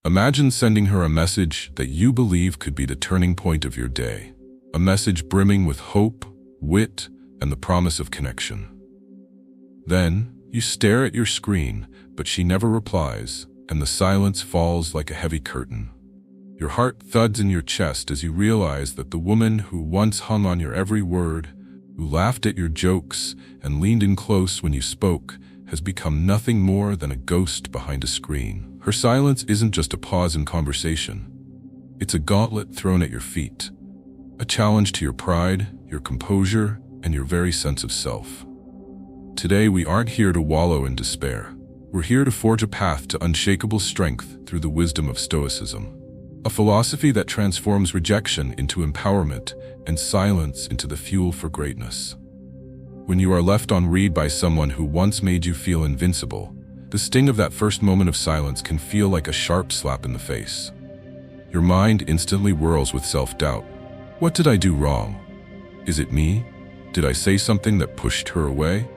Imagine sending her a message that you believe could be the turning point of your day. A message brimming with hope, wit, and the promise of connection. Then, you stare at your screen, but she never replies, and the silence falls like a heavy curtain. Your heart thuds in your chest as you realize that the woman who once hung on your every word, who laughed at your jokes and leaned in close when you spoke, has become nothing more than a ghost behind a screen. Her silence isn't just a pause in conversation. It's a gauntlet thrown at your feet, a challenge to your pride, your composure, and your very sense of self. Today, we aren't here to wallow in despair. We're here to forge a path to unshakable strength through the wisdom of Stoicism, a philosophy that transforms rejection into empowerment and silence into the fuel for greatness. When you are left on read by someone who once made you feel invincible, the sting of that first moment of silence can feel like a sharp slap in the face. Your mind instantly whirls with self-doubt. What did I do wrong? Is it me? Did I say something that pushed her away?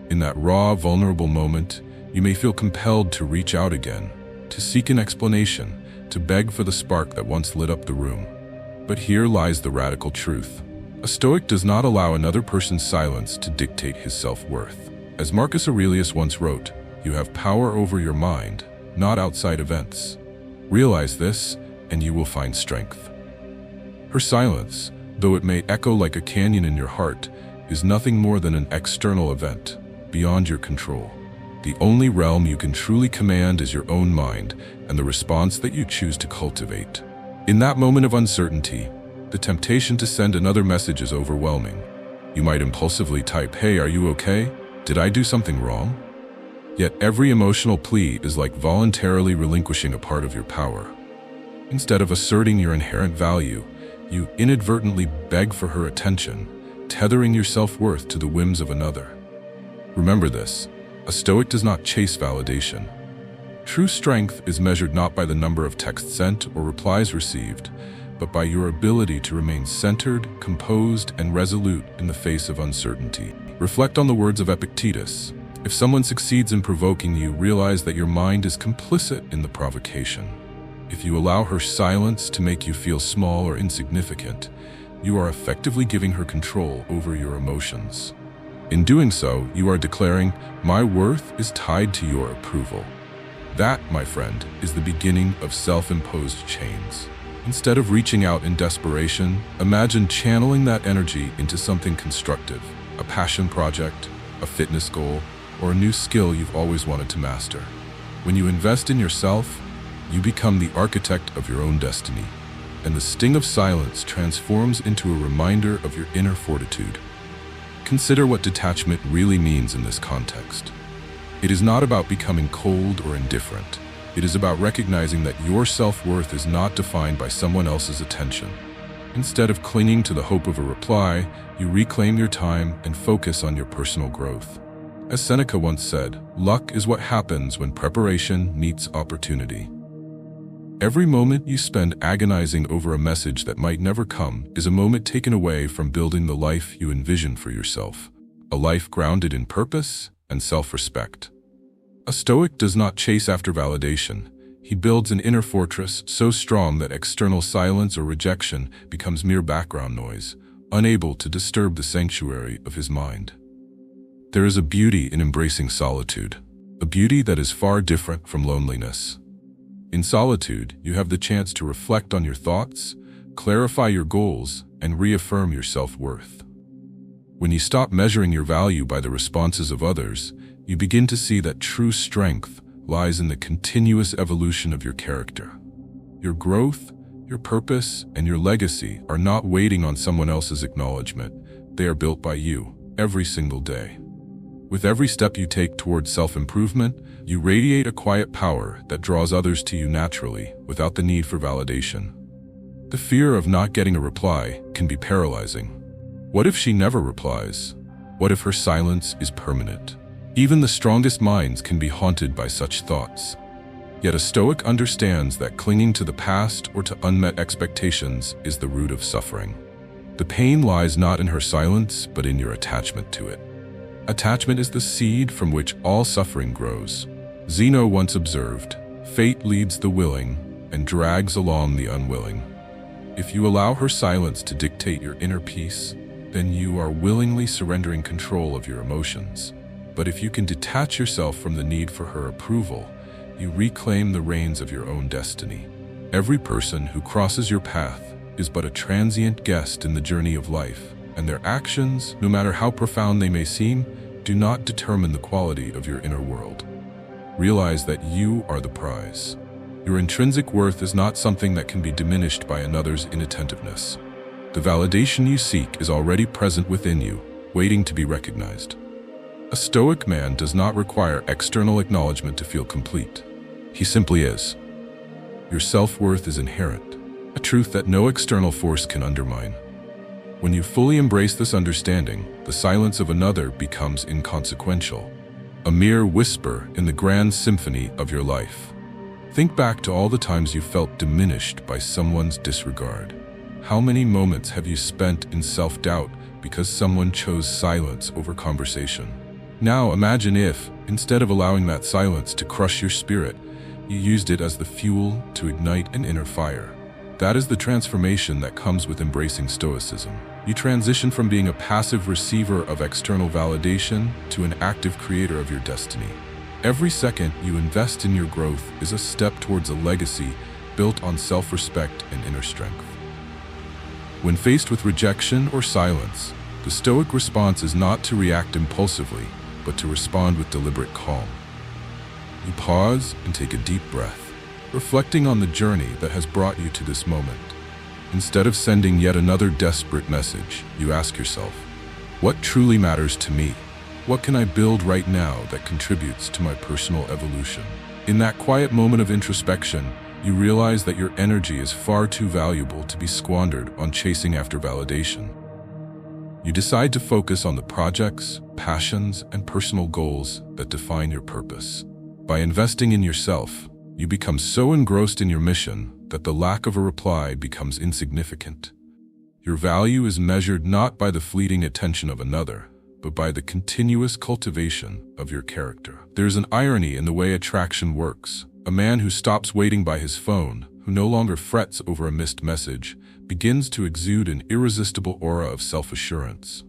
In that raw, vulnerable moment, you may feel compelled to reach out again, to seek an explanation, to beg for the spark that once lit up the room. But here lies the radical truth. A Stoic does not allow another person's silence to dictate his self-worth. As Marcus Aurelius once wrote, you have power over your mind, not outside events. Realize this, and you will find strength. Her silence, though it may echo like a canyon in your heart, is nothing more than an external event, beyond your control. The only realm you can truly command is your own mind and the response that you choose to cultivate. In that moment of uncertainty, the temptation to send another message is overwhelming. You might impulsively type, "Hey, are you okay? Did I do something wrong?" Yet every emotional plea is like voluntarily relinquishing a part of your power. Instead of asserting your inherent value, you inadvertently beg for her attention, tethering your self-worth to the whims of another. Remember this, a Stoic does not chase validation. True strength is measured not by the number of texts sent or replies received, but by your ability to remain centered, composed, and resolute in the face of uncertainty. Reflect on the words of Epictetus. If someone succeeds in provoking you, realize that your mind is complicit in the provocation. If you allow her silence to make you feel small or insignificant, you are effectively giving her control over your emotions. In doing so, you are declaring, "My worth is tied to your approval." That, my friend, is the beginning of self-imposed chains. Instead of reaching out in desperation, imagine channeling that energy into something constructive, a passion project, a fitness goal, or a new skill you've always wanted to master. When you invest in yourself, you become the architect of your own destiny, and the sting of silence transforms into a reminder of your inner fortitude. Consider what detachment really means in this context. It is not about becoming cold or indifferent. It is about recognizing that your self-worth is not defined by someone else's attention. Instead of clinging to the hope of a reply, you reclaim your time and focus on your personal growth. As Seneca once said, luck is what happens when preparation meets opportunity. Every moment you spend agonizing over a message that might never come is a moment taken away from building the life you envision for yourself, a life grounded in purpose and self-respect. A Stoic does not chase after validation. He builds an inner fortress so strong that external silence or rejection becomes mere background noise, unable to disturb the sanctuary of his mind. There is a beauty in embracing solitude, a beauty that is far different from loneliness. In solitude, you have the chance to reflect on your thoughts, clarify your goals, and reaffirm your self-worth. When you stop measuring your value by the responses of others, you begin to see that true strength lies in the continuous evolution of your character. Your growth, your purpose, and your legacy are not waiting on someone else's acknowledgement. They are built by you, every single day. With every step you take towards self-improvement, you radiate a quiet power that draws others to you naturally, without the need for validation. The fear of not getting a reply can be paralyzing. What if she never replies? What if her silence is permanent? Even the strongest minds can be haunted by such thoughts. Yet a Stoic understands that clinging to the past or to unmet expectations is the root of suffering. The pain lies not in her silence, but in your attachment to it. Attachment is the seed from which all suffering grows. Zeno once observed, Fate leads the willing and drags along the unwilling. If you allow her silence to dictate your inner peace, then you are willingly surrendering control of your emotions. But if you can detach yourself from the need for her approval, you reclaim the reins of your own destiny. Every person who crosses your path is but a transient guest in the journey of life, and their actions, no matter how profound they may seem, do not determine the quality of your inner world. Realize that you are the prize. Your intrinsic worth is not something that can be diminished by another's inattentiveness. The validation you seek is already present within you, waiting to be recognized. A Stoic man does not require external acknowledgement to feel complete. He simply is. Your self-worth is inherent, a truth that no external force can undermine. When you fully embrace this understanding, the silence of another becomes inconsequential, a mere whisper in the grand symphony of your life. Think back to all the times you felt diminished by someone's disregard. How many moments have you spent in self-doubt because someone chose silence over conversation? Now imagine if, instead of allowing that silence to crush your spirit, you used it as the fuel to ignite an inner fire. That is the transformation that comes with embracing Stoicism. You transition from being a passive receiver of external validation to an active creator of your destiny. Every second you invest in your growth is a step towards a legacy built on self-respect and inner strength. When faced with rejection or silence, the Stoic response is not to react impulsively, but to respond with deliberate calm. You pause and take a deep breath, reflecting on the journey that has brought you to this moment. Instead of sending yet another desperate message, you ask yourself, what truly matters to me? What can I build right now that contributes to my personal evolution? In that quiet moment of introspection, you realize that your energy is far too valuable to be squandered on chasing after validation. You decide to focus on the projects, passions, and personal goals that define your purpose. By investing in yourself, you become so engrossed in your mission that the lack of a reply becomes insignificant. Your value is measured not by the fleeting attention of another, but by the continuous cultivation of your character. There is an irony in the way attraction works. A man who stops waiting by his phone, who no longer frets over a missed message, begins to exude an irresistible aura of self-assurance.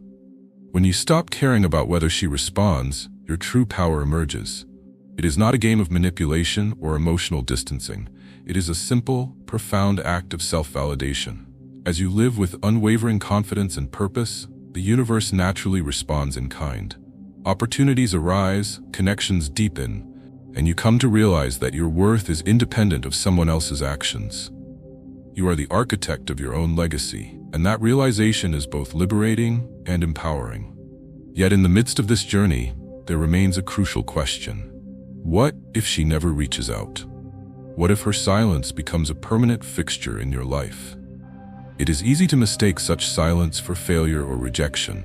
When you stop caring about whether she responds, your true power emerges. It is not a game of manipulation or emotional distancing. It is a simple, profound act of self-validation. As you live with unwavering confidence and purpose, the universe naturally responds in kind. Opportunities arise, connections deepen, and you come to realize that your worth is independent of someone else's actions. You are the architect of your own legacy, and that realization is both liberating and empowering. Yet in the midst of this journey, there remains a crucial question. What if she never reaches out? What if her silence becomes a permanent fixture in your life? It is easy to mistake such silence for failure or rejection,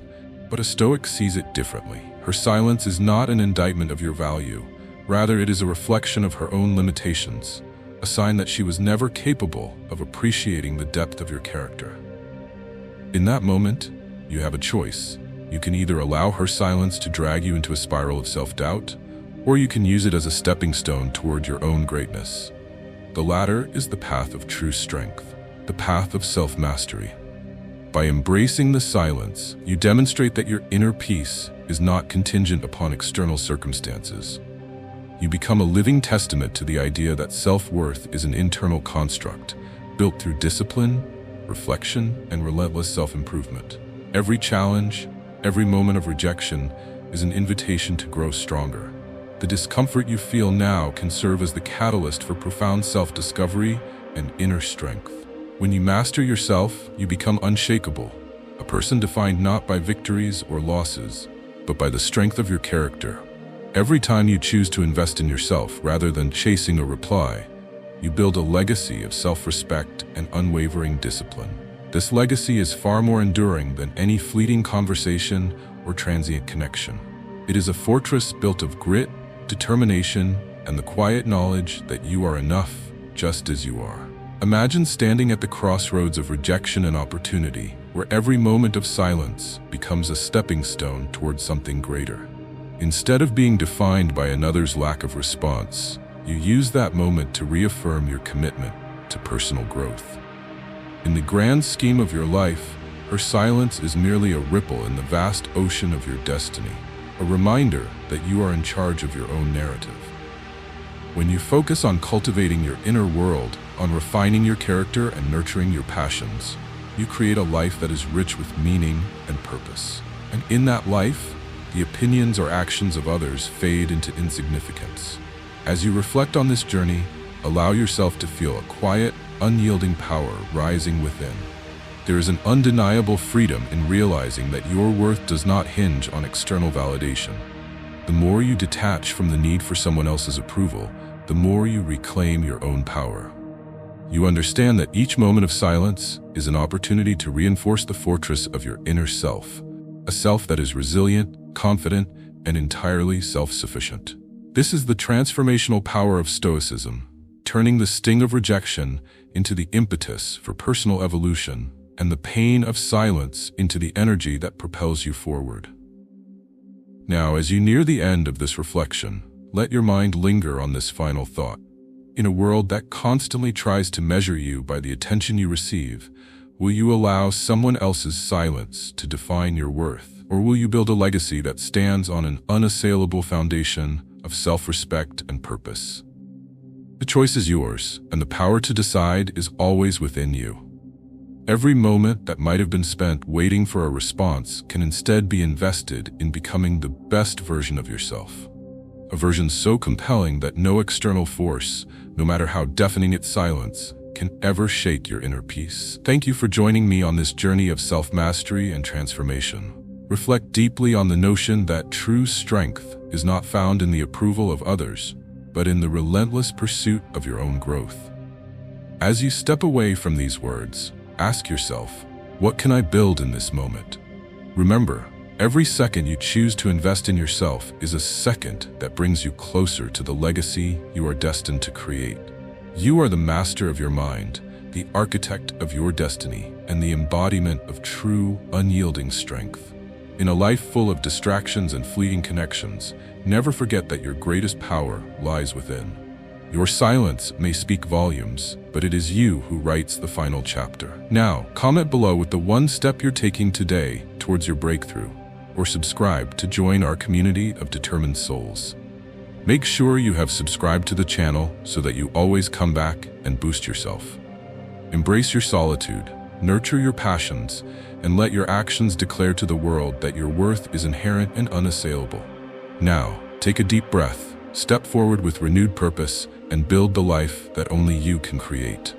but a Stoic sees it differently. Her silence is not an indictment of your value. Rather, it is a reflection of her own limitations, a sign that she was never capable of appreciating the depth of your character. In that moment, you have a choice. You can either allow her silence to drag you into a spiral of self-doubt, or you can use it as a stepping stone toward your own greatness. The latter is the path of true strength, the path of self-mastery. By embracing the silence, you demonstrate that your inner peace is not contingent upon external circumstances. You become a living testament to the idea that self-worth is an internal construct, built through discipline, reflection, and relentless self-improvement. Every challenge, every moment of rejection is an invitation to grow stronger. The discomfort you feel now can serve as the catalyst for profound self-discovery and inner strength. When you master yourself, you become unshakable, a person defined not by victories or losses, but by the strength of your character. Every time you choose to invest in yourself rather than chasing a reply, you build a legacy of self-respect and unwavering discipline. This legacy is far more enduring than any fleeting conversation or transient connection. It is a fortress built of grit, determination, and the quiet knowledge that you are enough just as you are. Imagine standing at the crossroads of rejection and opportunity, where every moment of silence becomes a stepping stone towards something greater. Instead of being defined by another's lack of response, You use that moment to reaffirm your commitment to personal growth. In the grand scheme of your life, her silence is merely a ripple in the vast ocean of your destiny, a reminder that you are in charge of your own narrative. When you focus on cultivating your inner world, on refining your character and nurturing your passions, you create a life that is rich with meaning and purpose. And in that life, the opinions or actions of others fade into insignificance. As you reflect on this journey, allow yourself to feel a quiet, unyielding power rising within. There is an undeniable freedom in realizing that your worth does not hinge on external validation. The more you detach from the need for someone else's approval, the more you reclaim your own power. You understand that each moment of silence is an opportunity to reinforce the fortress of your inner self, a self that is resilient, confident, and entirely self-sufficient. This is the transformational power of Stoicism, turning the sting of rejection into the impetus for personal evolution, and the pain of silence into the energy that propels you forward. Now, as you near the end of this reflection, let your mind linger on this final thought. In a world that constantly tries to measure you by the attention you receive, will you allow someone else's silence to define your worth? Or will you build a legacy that stands on an unassailable foundation of self-respect and purpose? The choice is yours, and the power to decide is always within you. Every moment that might have been spent waiting for a response can instead be invested in becoming the best version of yourself. A version so compelling that no external force, no matter how deafening its silence, can ever shake your inner peace. Thank you for joining me on this journey of self-mastery and transformation. Reflect deeply on the notion that true strength is not found in the approval of others, but in the relentless pursuit of your own growth. As you step away from these words, ask yourself, what can I build in this moment? Remember, every second you choose to invest in yourself is a second that brings you closer to the legacy you are destined to create. You are the master of your mind, the architect of your destiny, and the embodiment of true, unyielding strength. In a life full of distractions and fleeting connections, never forget that your greatest power lies within. Your silence may speak volumes, but it is you who writes the final chapter. Now, comment below with the one step you're taking today towards your breakthrough, or subscribe to join our community of determined souls. Make sure you have subscribed to the channel so that you always come back and boost yourself. Embrace your solitude, nurture your passions, and let your actions declare to the world that your worth is inherent and unassailable. Now, take a deep breath, step forward with renewed purpose, and build the life that only you can create.